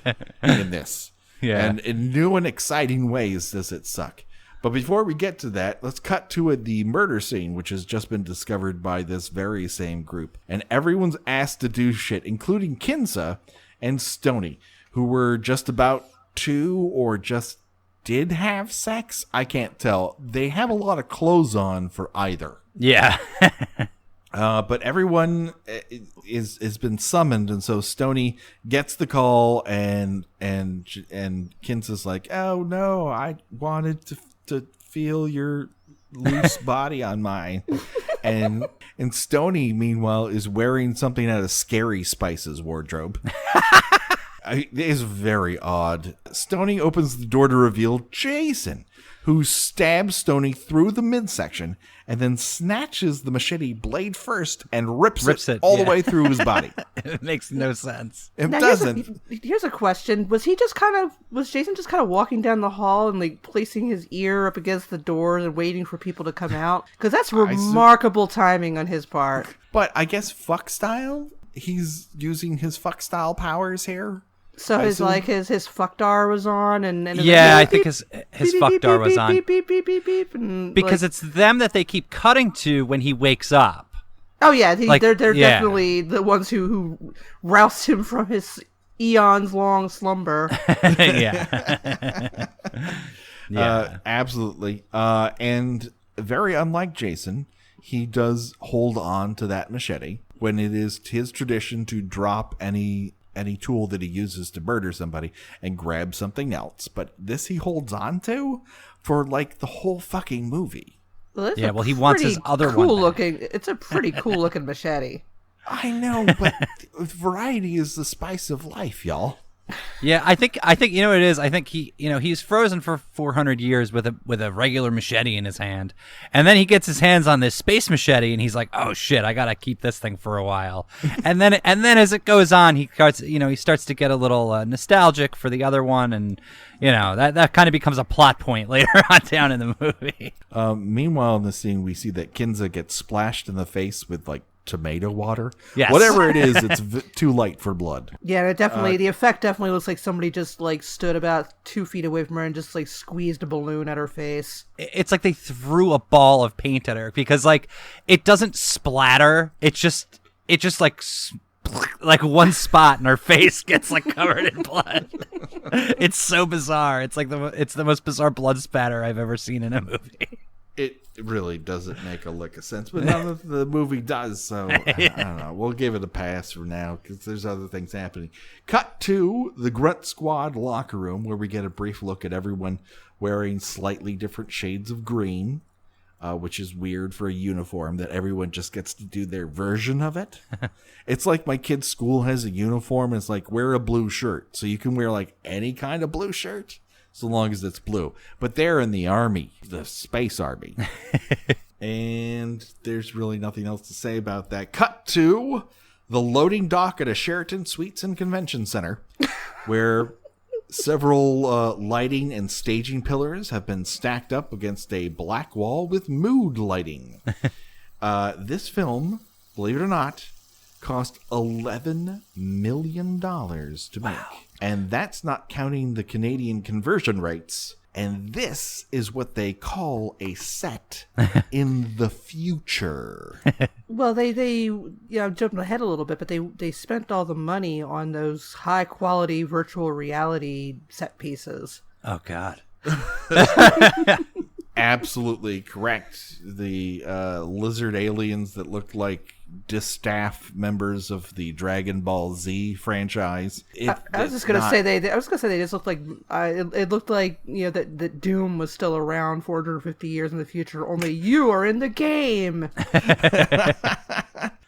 in this. Yeah. And in new and exciting ways does it suck. But before we get to that, let's cut to the murder scene, which has just been discovered by this very same group. And everyone's asked to do shit, including Kinsa and Stoney, who were just about to or just did have sex. I can't tell. They have a lot of clothes on for either. Yeah. But everyone has been summoned, and so Stoney gets the call, and Kinsa's like, "Oh no, I wanted to feel your loose body on mine," and Stoney meanwhile is wearing something out of Scary Spice's wardrobe. It is very odd. Stoney opens the door to reveal Jason, who stabs Stoney through the midsection and then snatches the machete blade first and rips it all the way through his body. It makes no sense. It Now, doesn't. Here's a question: was Jason just kind of walking down the hall and like placing his ear up against the door and waiting for people to come out? Because that's remarkable timing on his part. But I guess fuck style. He's using his fuck style powers here. So his fuckdar was on, and Yeah, like, I think his fuckdar was on. beep, beep, beep, beep, beep, and Because like, it's them that they keep cutting to when he wakes up. Oh yeah, Like, they're yeah. definitely the ones who roused him from his eons long slumber. Yeah. Yeah. Absolutely. And very unlike Jason, he does hold on to that machete when it is his tradition to drop any tool that he uses to murder somebody and grab something else. But this he holds on to for like the whole fucking movie. Well, Yeah, well, he wants his other one back. It's a pretty cool looking machete. I know, but variety is the spice of life, y'all. Yeah, I think you know what it is. I think he's frozen for 400 years with a regular machete in his hand, and then he gets his hands on this space machete, and he's like, "Oh shit, I gotta keep this thing for a while." and then as it goes on, he starts to get a little nostalgic for the other one, and that kind of becomes a plot point later on down in the movie. Meanwhile, in this scene, we see that Kinza gets splashed in the face with like tomato water. Yes. Whatever it is, it's too light for blood. Yeah, it definitely. The effect definitely looks like somebody just like stood about 2 feet away from her and just like squeezed a balloon at her face. It's like they threw a ball of paint at her, because like it doesn't splatter. It just like one spot in her face gets like covered in blood. It's so bizarre. It's like it's the most bizarre blood spatter I've ever seen in a movie. It really doesn't make a lick of sense, but none of the movie does, so I don't know. We'll give it a pass for now because there's other things happening. Cut to the Grunt Squad locker room, where we get a brief look at everyone wearing slightly different shades of green, which is weird for a uniform that everyone just gets to do their version of it. It's like my kid's school has a uniform. It's like, wear a blue shirt. So you can wear like any kind of blue shirt, so long as it's blue. But they're in the army, the space army. And there's really nothing else to say about that. Cut to the loading dock at a Sheraton Suites and Convention Center, where several lighting and staging pillars have been stacked up against a black wall with mood lighting. This film, believe it or not, cost $11 million to make. Wow. And that's not counting the Canadian conversion rates. And this is what they call a set in the future. Well, they jumping ahead a little bit, but they spent all the money on those high quality virtual reality set pieces. Oh God. Absolutely correct. The lizard aliens that looked like distaff members of the Dragon Ball Z franchise. I was just gonna say they just looked like it looked like that Doom was still around 450 years in the future. Only you are in the game.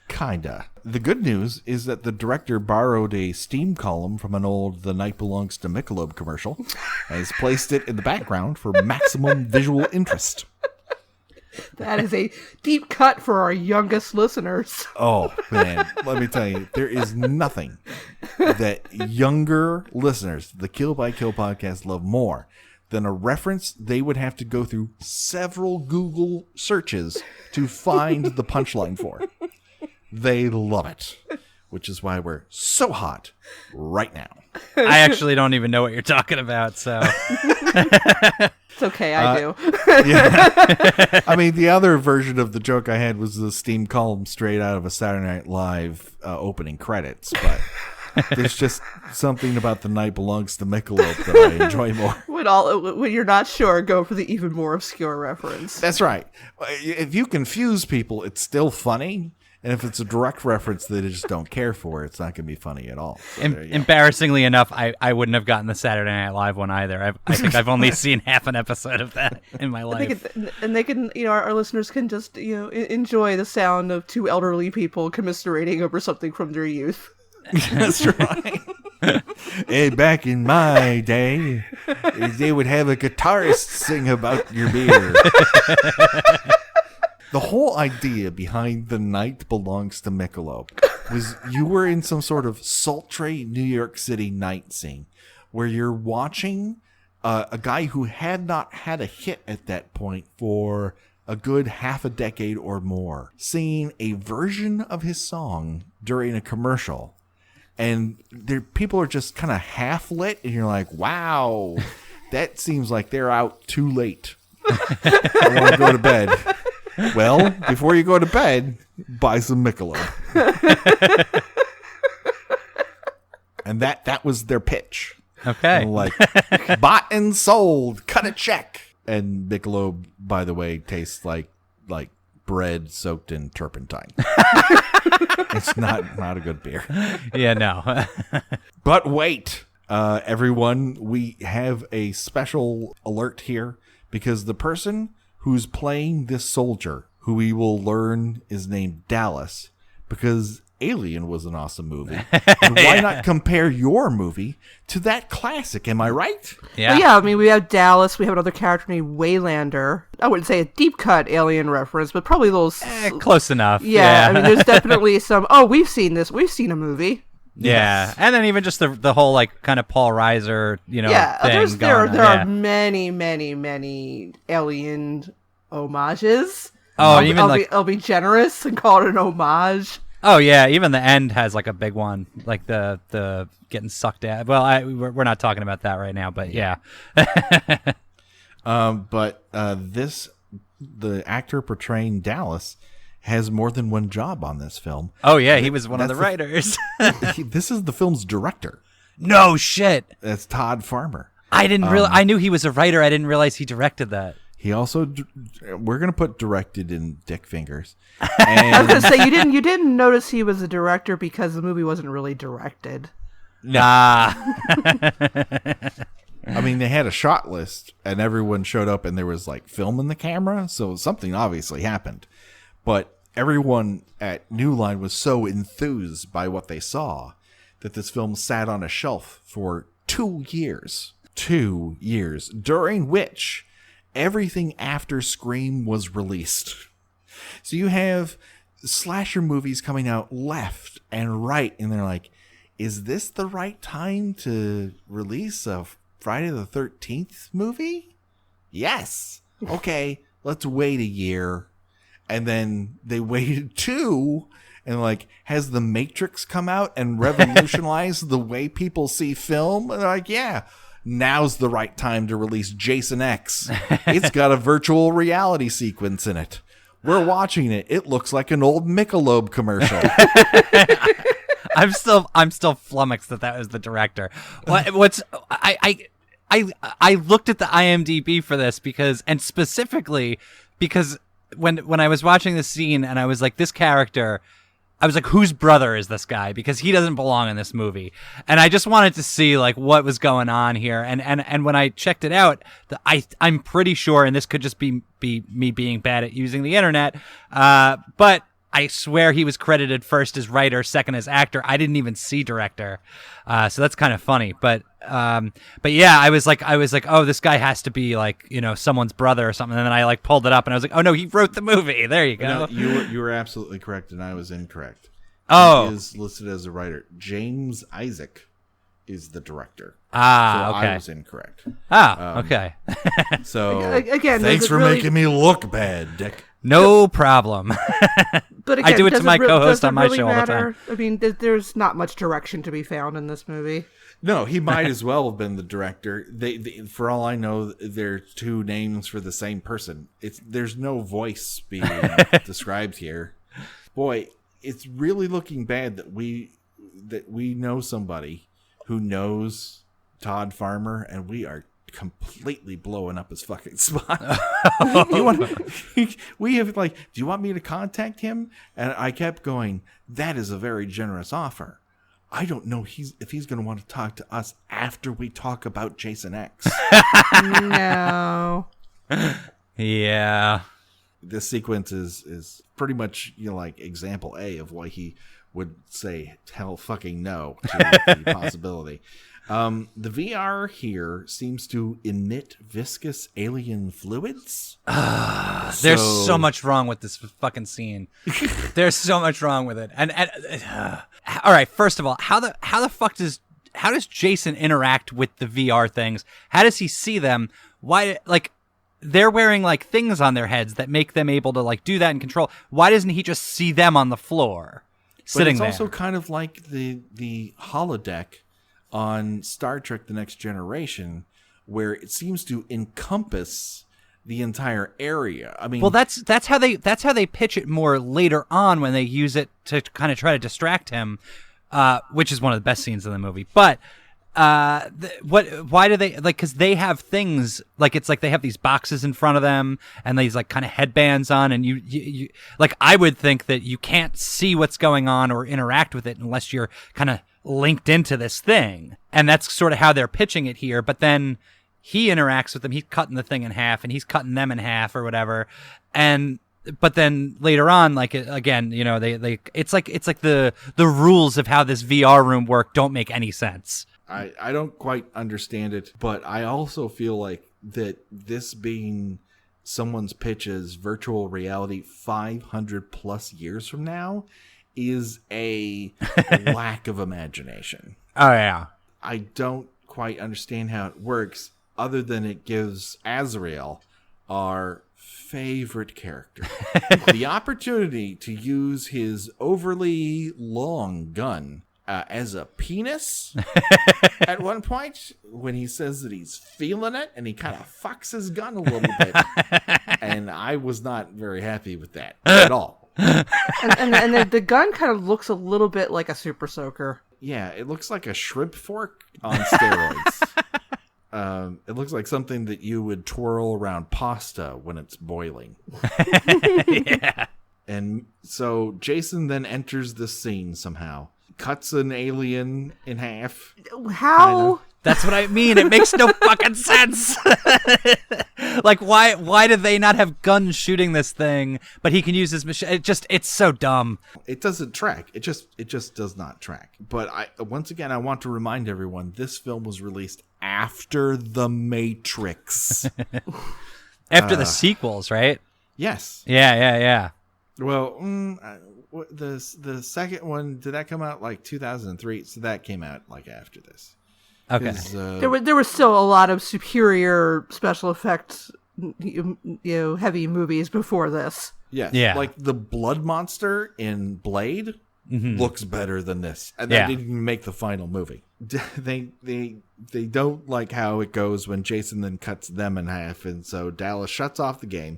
Kinda. The good news is that the director borrowed a steam column from an old The Night Belongs to Michelob commercial and has placed it in the background for maximum visual interest. That is a deep cut for our youngest listeners. Oh, man. Let me tell you, there is nothing that younger listeners, the Kill by Kill podcast, love more than a reference they would have to go through several Google searches to find the punchline for. They love it, which is why we're so hot right now. I actually don't even know what you're talking about, so... It's okay, I do. Yeah. I mean, the other version of the joke I had was the steam column straight out of a Saturday Night Live opening credits, but there's just something about The Night Belongs to Michelob that I enjoy more. When you're not sure, go for the even more obscure reference. That's right. If you confuse people, it's still funny. And if it's a direct reference that they just don't care for, it's not going to be funny at all. So embarrassingly enough, I wouldn't have gotten the Saturday Night Live one either. I think I've only seen half an episode of that in my life. They can, our listeners can just, enjoy the sound of two elderly people commiserating over something from their youth. That's right. Hey, back in my day, they would have a guitarist sing about your beer. The whole idea behind The Night Belongs to Michelob was you were in some sort of sultry New York City night scene where you're watching a guy who had not had a hit at that point for a good half a decade or more singing a version of his song during a commercial. And people are just kind of half lit, and you're like, wow, that seems like they're out too late. I want to go to bed. Well, before you go to bed, buy some Michelob. And that was their pitch. Okay. And like, bought and sold, cut a check. And Michelob, by the way, tastes like bread soaked in turpentine. It's not a good beer. Yeah, no. But wait, everyone, we have a special alert here because the person who's playing this soldier, who we will learn is named Dallas, because Alien was an awesome movie. And why not compare your movie to that classic? Am I right? Yeah. Well, yeah, I mean, we have Dallas. We have another character named Waylander. I wouldn't say a deep cut Alien reference, but probably a little. Close enough. Yeah, I mean, there's definitely some. Oh, we've seen this. We've seen a movie. Yeah, Yes. and then even just the whole like kind of Paul Reiser, thing there going are on. many Alien homages. Oh, even I'll be generous and call it an homage. Oh yeah, even the end has like a big one, like the getting sucked out. Well, we're not talking about that right now, but yeah. But the actor portraying Dallas has more than one job on this film. Oh yeah, he was one of the That's writers. This is the film's director. No shit. That's Todd Farmer. I didn't I knew he was a writer. I didn't realize he directed that. He also, we're gonna put directed in dick fingers. I was And gonna say you didn't notice he was a director because the movie wasn't really directed. Nah. I mean, they had a shot list, and everyone showed up, and there was like film in the camera, so something obviously happened. But everyone at New Line was so enthused by what they saw that this film sat on a shelf for 2 years. 2 years, during which everything after Scream was released. So you have slasher movies coming out left and right, and they're like, is this the right time to release a Friday the 13th movie? Yes. Okay, let's wait a year. And then they waited 2, and like, has The Matrix come out and revolutionized the way people see film? And they're like, yeah. Now's the right time to release Jason X. It's got a virtual reality sequence in it. We're watching it. It looks like an old Michelob commercial. I'm still flummoxed that was the director. I looked at the IMDb for this because when I was watching this scene and I was like, this character, I was like, whose brother is this guy? Because he doesn't belong in this movie. And I just wanted to see like what was going on here. And when I checked it out, I'm pretty sure, and this could just be me being bad at using the internet, but I swear he was credited first as writer, second as actor. I didn't even see director. So that's kind of funny. But yeah, I was like, oh, this guy has to be like, someone's brother or something. And then I like pulled it up and I was like, oh no, he wrote the movie. There you go. No, you were absolutely correct, and I was incorrect. Oh. He is listed as a writer. James Isaac is the director. Okay. I was incorrect. Okay. So Again, thanks does it for really- making me look bad, Dick. No problem. But I again, do it to does my co-host does it on my really show all the matter? I mean, there's not much direction to be found in this movie. No, he might as well have been the director. They for all I know, they're 2 names for the same person. There's no voice being described here. Boy, it's really looking bad that we know somebody who knows Todd Farmer, and we are completely blowing up his fucking spot. We have like, do you want me to contact him? And I kept going, that is a very generous offer. I don't know if he's going to want to talk to us after we talk about Jason X. No. Yeah. This sequence is pretty much like example A of why he would say hell fucking no to the possibility. The VR here seems to emit viscous alien fluids. There's so much wrong with this fucking scene. There's so much wrong with it. And all right, first of all, how the fuck does Jason interact with the VR things? How does he see them? Why, like, they're wearing like things on their heads that make them able to like do that and control. Why doesn't he just see them on the floor sitting But it's there? also kind of like the holodeck on Star Trek: The Next Generation, where it seems to encompass the entire area. I mean, Well, that's how they pitch it more later on when they use it to kind of try to distract him, which is one of the best scenes in the movie. But why do they like? Because they have things like it's like they have these boxes in front of them and these like kind of headbands on, and you like I would think that you can't see what's going on or interact with it unless you're kind of linked into this thing, and that's sort of how they're pitching it here. But then he interacts with them. He's cutting the thing in half, and he's cutting them in half or whatever, but then later on, like again, you know, they it's like the rules of how this VR room work don't make any sense. I don't quite understand it, but I also feel like that this being someone's pitch as virtual reality 500 plus years from now is a lack of imagination. Oh yeah. I don't quite understand how it works other than it gives Azrael our favorite character the opportunity to use his overly long gun as a penis at one point when he says that he's feeling it and he kind of fucks his gun a little bit. And I was not very happy with that at all. And the gun kind of looks a little bit like a super soaker. Yeah, it looks like a shrimp fork on steroids. It looks like something that you would twirl around pasta when it's boiling. Yeah. And so Jason then enters the scene somehow. Cuts an alien in half. How? Kinda. That's what I mean. It makes no fucking sense. Like, why did they not have guns shooting this thing, but he can use his machine? It's so dumb. It doesn't track. It just does not track. But once again, I want to remind everyone, this film was released after The Matrix. After the sequels, right? Yes. Yeah. Well, the second one, did that come out like 2003? So that came out like after this. Okay. There was still a lot of superior special effects, heavy movies before this. Yes. Yeah. Like the blood monster in Blade looks better than this, and Yeah. that didn't even make the final movie. They don't like how it goes when Jason then cuts them in half, and so Dallas shuts off the game.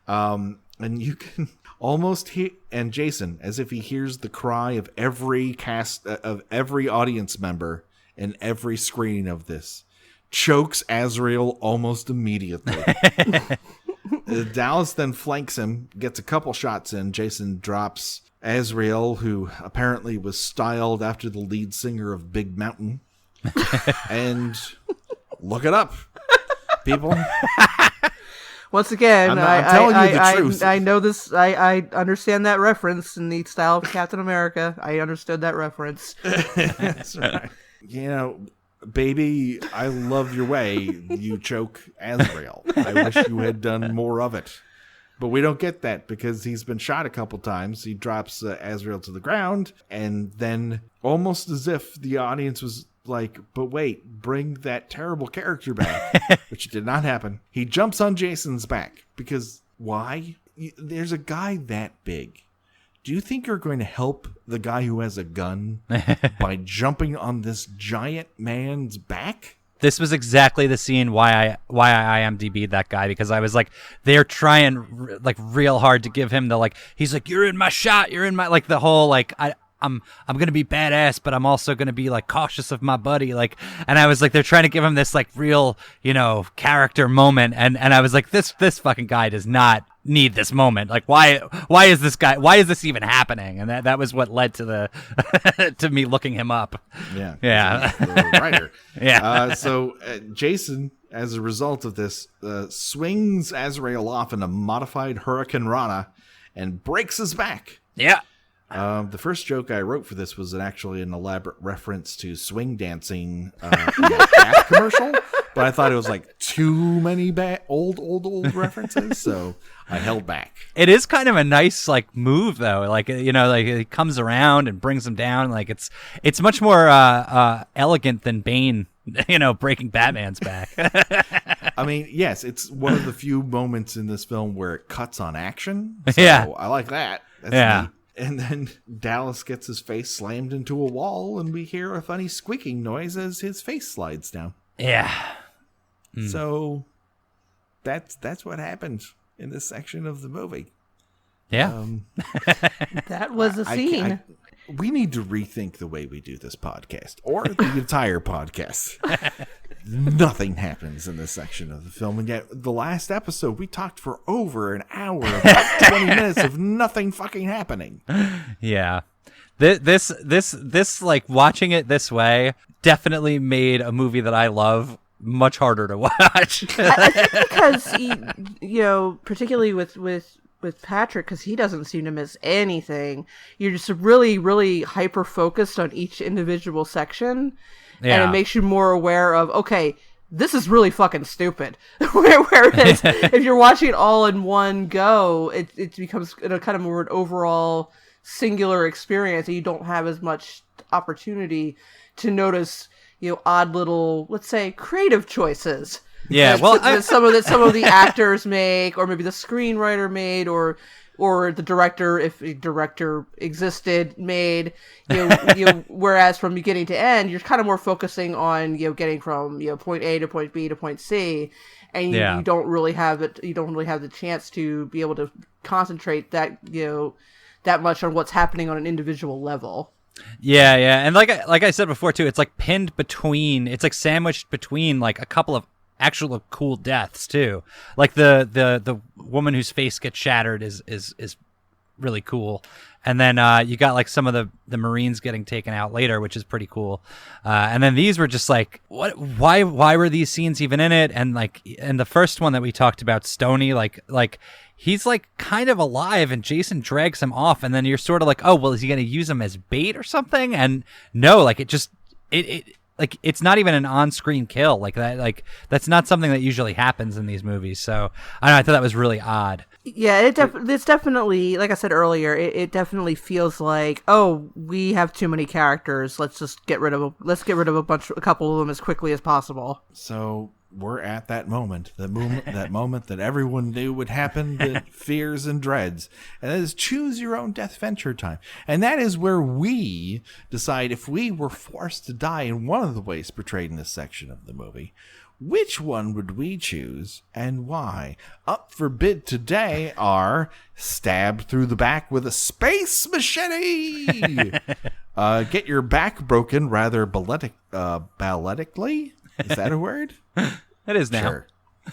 And you can almost hear, and Jason, as if he hears the cry of every cast of every audience member in every screening of this, chokes Azrael almost immediately. Dallas then flanks him, gets a couple shots in. Jason drops Azrael, who apparently was styled after the lead singer of Big Mountain. And look it up, people. Once again, I'm telling you the truth. I know this. I understand that reference in the style of Captain America. I understood that reference. That's right. You know, baby, I love your way you choke Azrael. I wish you had done more of it. But we don't get that because he's been shot a couple times. He drops Azrael to the ground, and then almost as if the audience was like, but wait, bring that terrible character back, which did not happen. He jumps on Jason's back because why? There's a guy that big. Do you think you're going to help the guy who has a gun by jumping on this giant man's back? This was exactly the scene why I IMDb'd that guy, because I was like, they're trying like real hard to give him the like, he's like, you're in my shot, you're in my, like the whole like, I'm gonna be badass, but I'm also gonna be like cautious of my buddy, like, and I was like, they're trying to give him this like real, character moment, and I was like, this fucking guy does not need this moment. Like, why is this even happening? And that was what led to the to me looking him up. Yeah. The writer. Yeah. So Jason, as a result of this, swings Azrael off in a modified Hurricane Rana and breaks his back. Yeah. The first joke I wrote for this was actually an elaborate reference to swing dancing in a Gap commercial, but I thought it was like too many old references, so I held back. It is kind of a nice like move though, like like he comes around and brings him down. Like it's much more elegant than Bane, breaking Batman's back. I mean, yes, it's one of the few moments in this film where it cuts on action. So Yeah. I like that. That's Yeah. neat. And then Dallas gets his face slammed into a wall, and we hear a funny squeaking noise as his face slides down. Yeah. So, that's what happens in this section of the movie. Yeah. That was a scene. We need to rethink the way we do this podcast, or the entire podcast. Nothing happens in this section of the film, and yet the last episode we talked for over an hour, about 20 minutes of nothing fucking happening. Yeah. This like watching it this way definitely made a movie that I love much harder to watch. I think because particularly with Patrick, because he doesn't seem to miss anything. You're just really, really hyper focused on each individual section, and it makes you more aware of, okay, this is really fucking stupid. Whereas if you're watching it all in one go, it becomes kind of more an overall singular experience, and you don't have as much opportunity to notice, odd little, let's say, creative choices. Yeah, well, some of the actors make, or maybe the screenwriter made, or the director, if a director existed, made. Whereas from beginning to end, you're kind of more focusing on getting from point A to point B to point C, and you don't really have it. You don't really have the chance to be able to concentrate that that much on what's happening on an individual level. Yeah, and like I said before too, it's like pinned between. It's like sandwiched between like a couple of actual cool deaths too. Like the woman whose face gets shattered is really cool, and then you got like some of the Marines getting taken out later, which is pretty cool. And then these were just like, what? Why were these scenes even in it? And like in the first one that we talked about, Stoney, like he's like kind of alive, and Jason drags him off, and then you're sort of like, oh well, is he going to use him as bait or something? And no, like it like it's not even an on-screen kill like that. Like that's not something that usually happens in these movies. So I don't know, I thought that was really odd. Yeah, it's definitely, like I said earlier, it definitely feels like, oh, we have too many characters. Let's just get rid of a couple of them as quickly as possible. So we're at that moment that everyone knew would happen, the fears and dreads, and that is choose your own death venture time. And that is where we decide, if we were forced to die in one of the ways portrayed in this section of the movie, which one would we choose and why? Up for bid today are stabbed through the back with a space machete. Get your back broken rather balletically. Is that a word? It is now. Sure.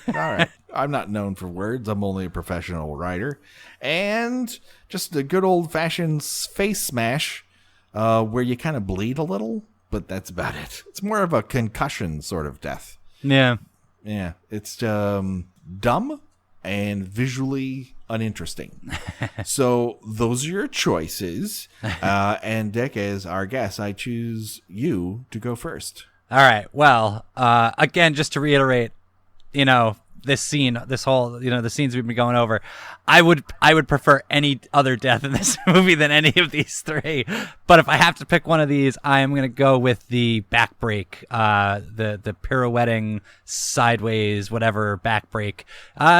All right. I'm not known for words. I'm only a professional writer. And just a good old-fashioned face smash where you kind of bleed a little, but that's about it. It's more of a concussion sort of death. Yeah. Yeah. It's dumb and visually uninteresting. So those are your choices. And Dick, as our guest, I choose you to go first. All right. Well, again, just to reiterate, this scene, this whole, the scenes we've been going over, I would prefer any other death in this movie than any of these three. But if I have to pick one of these, I am going to go with the back break, the pirouetting sideways, whatever back break,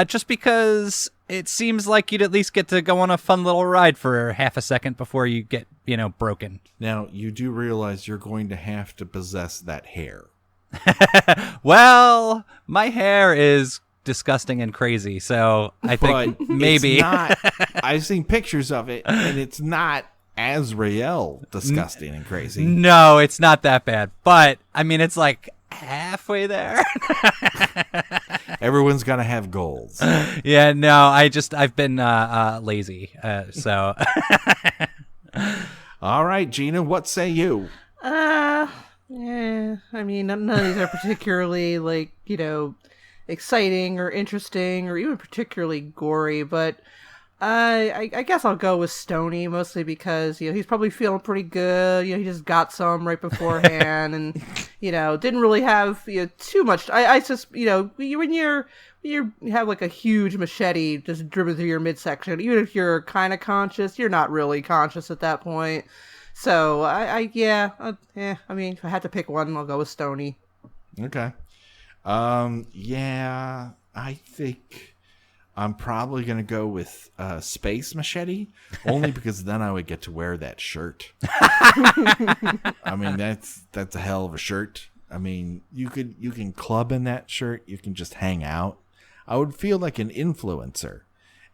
just because it seems like you'd at least get to go on a fun little ride for half a second before you get, broken. Now, you do realize you're going to have to possess that hair. Well, my hair is disgusting and crazy, so I think maybe. It's not, I've seen pictures of it, and it's not Azrael disgusting and crazy. No, it's not that bad, but I mean, it's like halfway there. Everyone's gonna have goals. Yeah, no, I've been lazy, so. All right, Gina, what say you? Yeah, I mean, none of these are particularly exciting or interesting or even particularly gory, but I guess I'll go with Stoney, mostly because he's probably feeling pretty good. He just got some right beforehand, and didn't really have too much. I just when you have like a huge machete just driven through your midsection, even if you're kind of conscious, you're not really conscious at that point. So I mean, if I had to pick one, I'll go with Stoney. Okay. Yeah, I think I'm probably going to go with Space Machete, only because then I would get to wear that shirt. I mean, that's a hell of a shirt. I mean, you can club in that shirt. You can just hang out. I would feel like an influencer,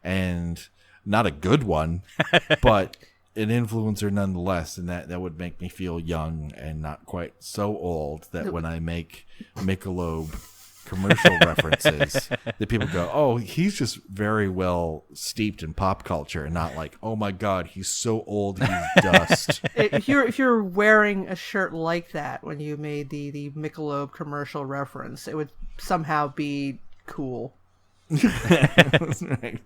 and not a good one, but an influencer nonetheless. And that would make me feel young and not quite so old that when I make Michelob commercial references, that people go, oh, he's just very well steeped in pop culture, and not like, oh my God, he's so old, he's dust. If you're wearing a shirt like that when you made the Michelob commercial reference, it would somehow be cool. That's right.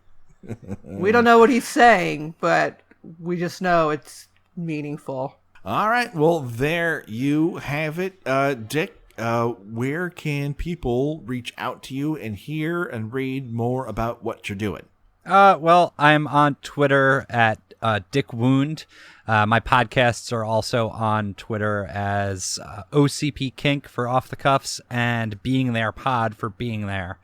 We don't know what he's saying, but we just know it's meaningful. All right, well, there you have it. Dick, where can people reach out to you and hear and read more about what you're doing? Well, I'm on Twitter at Dick Wound. My podcasts are also on Twitter as OCP Kink for Off the Cuffs and Being There Pod for Being There.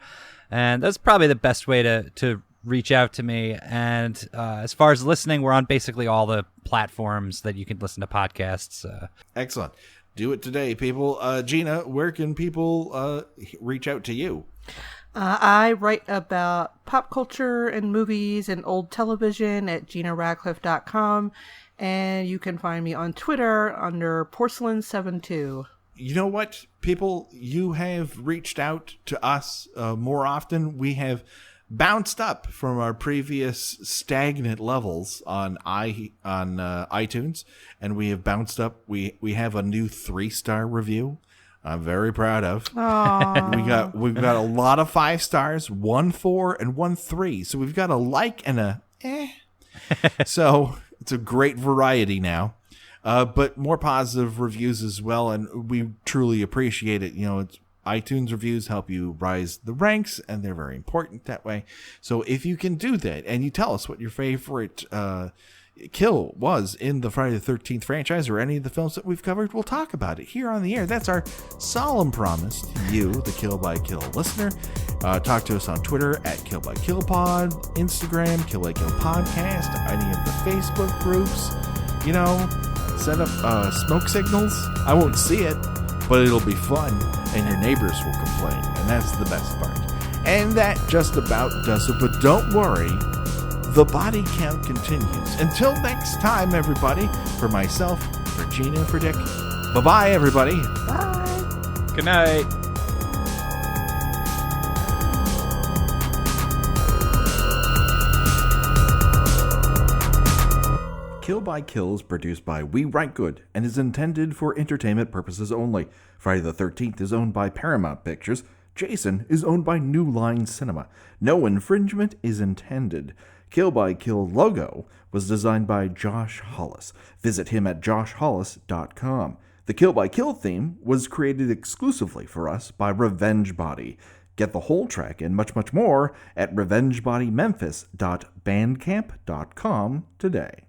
And that's probably the best way to reach out to me. And as far as listening, we're on basically all the platforms that you can listen to podcasts. Excellent. Do it today, people. Gina, where can people reach out to you? I write about pop culture and movies and old television at GinaRadcliffe.com, and you can find me on Twitter under Porcelain72. You know what, people? You have reached out to us more often. We have bounced up from our previous stagnant levels on iTunes, and we have bounced up. We have a new 3-star review. I'm very proud of. We've got a lot of 5 stars, 1 4 and 1 3. So we've got a like and a So it's a great variety now. But more positive reviews as well, and we truly appreciate it. You know, iTunes reviews help you rise the ranks, and they're very important that way. So if you can do that, and you tell us what your favorite kill was in the Friday the 13th franchise or any of the films that we've covered, we'll talk about it here on the air. That's our solemn promise to you, the Kill by Kill listener. Talk to us on Twitter at Kill by Kill Pod, Instagram, Kill by Kill Podcast, any of the Facebook groups. You know, set up smoke signals. I won't see it, but it'll be fun, and your neighbors will complain, and that's the best part. And that just about does it, but don't worry, the body count continues. Until next time, everybody, for myself, for Gina, and for Dick, bye-bye, everybody. Bye. Good night. Kill by Kill is produced by We Write Good and is intended for entertainment purposes only. Friday the 13th is owned by Paramount Pictures. Jason is owned by New Line Cinema. No infringement is intended. Kill by Kill logo was designed by Josh Hollis. Visit him at joshhollis.com. The Kill by Kill theme was created exclusively for us by Revenge Body. Get the whole track and much, much more at revengebodymemphis.bandcamp.com today.